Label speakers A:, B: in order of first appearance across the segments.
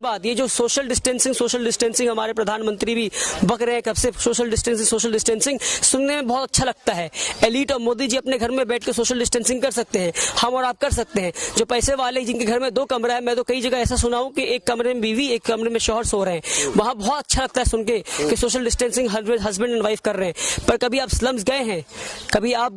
A: बात, ये जो सोशल डिस्टेंसिंग हमारे प्रधानमंत्री भी बक रहे हैं कब से, सोशल डिस्टेंसिंग सुनने में बहुत अच्छा लगता है। एलीट और मोदी जी अपने घर में बैठ के सोशल डिस्टेंसिंग कर सकते हैं, हम और आप कर सकते हैं। जो पैसे वाले जिनके घर में 2 कमरा है, मैं तो कई जगह ऐसा सुना हूं कि एक कमरे में बीवी, एक कमरे में शौहर सो रहे हैं, वहां बहुत अच्छा लगता है सुन के कि social distancing husband and wife कर रहे हैं। पर कभी आप स्लम्स गए हैं, कभी आप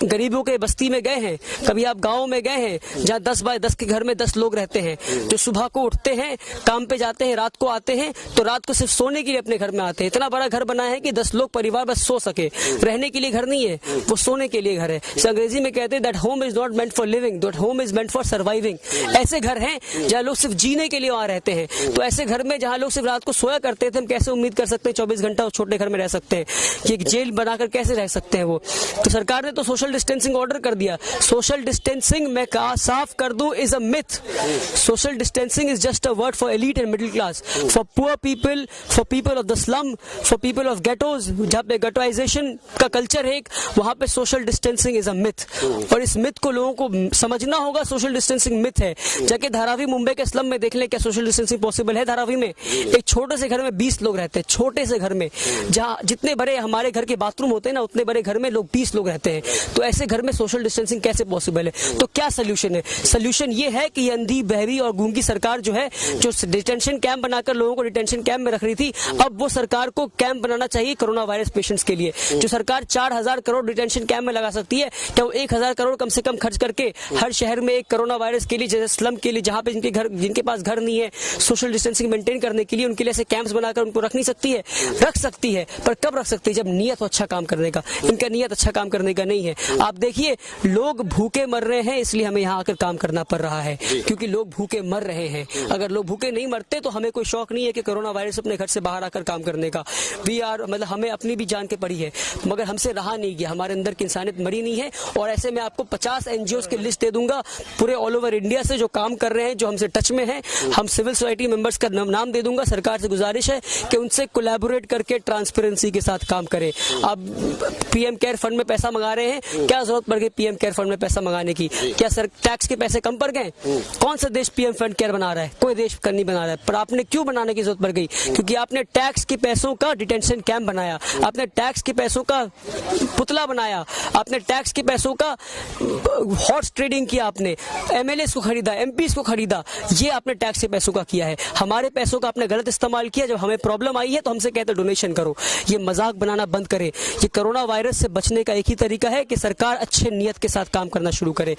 A: गरीबों के बस्ती में गए हैं, कभी आप गाँव में गए हैं जहाँ 10 बाय 10 के घर में 10 लोग रहते हैं, जो सुबह को उठते हैं, काम पे जाते हैं, रात को आते हैं, तो रात को सिर्फ सोने के लिए अपने घर में आते हैं। इतना बड़ा घर बना है कि 10 लोग परिवार बस सो सके, रहने के लिए घर नहीं है, वो सोने के लिए घर है। अंग्रेजी में कहते हैं that home is not meant for living, that home is meant for surviving. ऐसे घर हैं जहाँ लोग सिर्फ जीने के लिए वहां रहते हैं। तो ऐसे घर में जहाँ लोग सिर्फ रात को सोया करते थे, हम कैसे उम्मीद कर सकते हैं 24 घंटा उस छोटे घर में रह सकते हैं? कि एक जेल बनाकर कैसे रह सकते हैं वो? तो सरकार ने तो सोशल डिस्टेंसिंग ऑर्डर कर दिया। सोशल डिस्टेंसिंग मैं कहा साफ कर दूं is a myth. Social distancing is just a word for elite and middle class, for poor people, for people of the slum, for people of ghettos, जहाँ पे गेटोइजेशन का कल्चर है, वहां पे social distancing is a myth. और इस myth को लोगों को समझना होगा। सोशल डिस्टेंसिंग मिथ है। जाके धारावी मुंबई के स्लम में देख लें क्या सोशल डिस्टेंसिंग पॉसिबल है। धारावी में एक छोटे से घर में 20 लोग रहते हैं, छोटे से घर में, जहाँ जितने बड़े हमारे घर के बाथरूम होते हैं ना, उतने बड़े घर में लोग 20 लोग रहते हैं। तो ऐसे घर में सोशल डिस्टेंसिंग कैसे पॉसिबल है? तो क्या सोल्यूशन है? सोल्यूशन ये है कि अंधी बहरी और गूंगी सरकार जो है, जो डिटेंशन कैंप बनाकर लोगों को डिटेंशन कैंप में रख रही थी, अब वो सरकार को कैंप बनाना चाहिए कोरोना वायरस पेशेंट्स के लिए। जो सरकार 4000 करोड़ डिटेंशन कैंप में लगा सकती है, क्या वो 1000 करोड़ कम से कम खर्च करके हर शहर में एक कोरोना वायरस के लिए, जैसे स्लम के लिए, जहां पे जिनके पास घर नहीं है, सोशल डिस्टेंसिंग मेंटेन करने के लिए उनके लिए ऐसे कैंप्स बनाकर उनको रख नहीं सकती है? रख सकती है, पर कब रख सकती है? जब नियत हो अच्छा काम करने का। इनका नियत अच्छा काम करने का नहीं है। आप देखिए, लोग भूखे मर रहे हैं, इसलिए हमें यहाँ आकर काम करना पड़ रहा है, क्योंकि लोग भूखे मर रहे हैं। अगर लोग भूखे नहीं मरते तो हमें कोई शौक नहीं है कि कोरोना वायरस अपने घर से बाहर आकर काम करने का। मतलब हमें अपनी भी जान के पड़ी है, मगर हमसे रहा नहीं गया, हमारे अंदर की इंसानियत मरी नहीं है। और ऐसे में आपको 50 एनजीओज की लिस्ट दे दूंगा पूरे ऑल ओवर इंडिया से, जो काम कर रहे हैं, जो हमसे टच में हैं। हम सिविल सोसाइटी मेंबर्स का नाम दे दूंगा। सरकार से गुजारिश है कि उनसे कोलैबोरेट करके ट्रांसपेरेंसी के साथ काम करें। अब पीएम केयर फंड में पैसा मंगा रहे हैं, क्या जरूरत पड़ गई पीएम केयर फंड में पैसा मंगाने की? क्या सर टैक्स के पैसे कम पड़ गए? कौन सा देश पीएम फंड केयर बना रहा है? कोई देश नहीं बना रहा है। पर आपने क्यों बनाने की जरूरत पड़ गई? क्योंकि आपने टैक्स के पैसों का डिटेंशन कैंप बनाया, आपने टैक्स के पैसों का पुतला बनाया, आपने टैक्स के पैसों का हॉर्स ट्रेडिंग किया, आपने एमएलए को खरीदा, एमपी को खरीदा। ये आपने टैक्स के पैसों का किया है। हमारे पैसों का आपने गलत इस्तेमाल किया। जब हमें प्रॉब्लम आई है तो हमसे कहते डोनेशन करो। ये मजाक बनाना बंद करें। ये कोरोना वायरस से बचने का एक ही तरीका है कि सरकार अच्छे नियत के साथ काम करना शुरू करे।